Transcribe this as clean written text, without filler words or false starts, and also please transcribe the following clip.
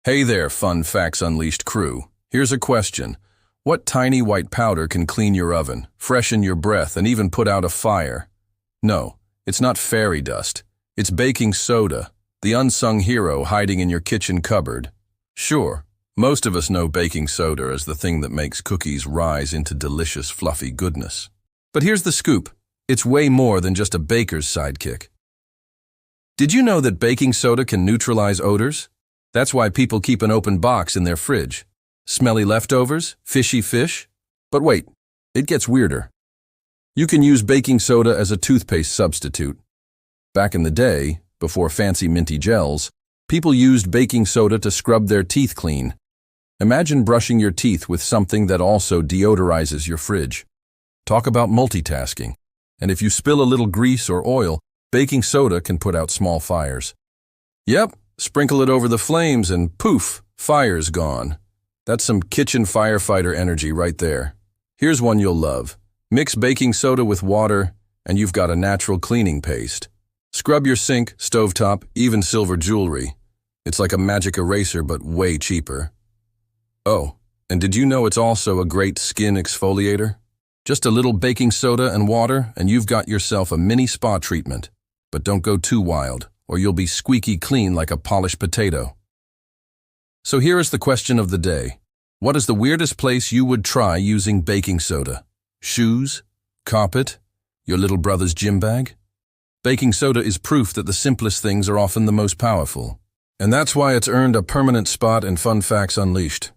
Hey there, Fun Facts Unleashed crew. Here's a question. What tiny white powder can clean your oven, freshen your breath, and even put out a fire? No, it's not fairy dust. It's baking soda, the unsung hero hiding in your kitchen cupboard. Sure, most of us know baking soda as the thing that makes cookies rise into delicious, fluffy goodness. But here's the scoop. It's way more than just a baker's sidekick. Did you know that baking soda can neutralize odors? That's why people keep an open box in their fridge. Smelly leftovers? Fishy fish? But wait, it gets weirder. You can use baking soda as a toothpaste substitute. Back in the day, before fancy minty gels, people used baking soda to scrub their teeth clean. Imagine brushing your teeth with something that also deodorizes your fridge. Talk about multitasking. And if you spill a little grease or oil, baking soda can put out small fires. Yep. Sprinkle it over the flames and poof, fire's gone. That's some kitchen firefighter energy right there. Here's one you'll love. Mix baking soda with water and you've got a natural cleaning paste. Scrub your sink, stovetop, even silver jewelry. It's like a magic eraser but way cheaper. Oh, and did you know it's also a great skin exfoliator? Just a little baking soda and water and you've got yourself a mini spa treatment. But don't go too wild, or you'll be squeaky clean like a polished potato. So here is the question of the day. What is the weirdest place you would try using baking soda? Shoes? Carpet? Your little brother's gym bag? Baking soda is proof that the simplest things are often the most powerful. And that's why it's earned a permanent spot in Fun Facts Unleashed.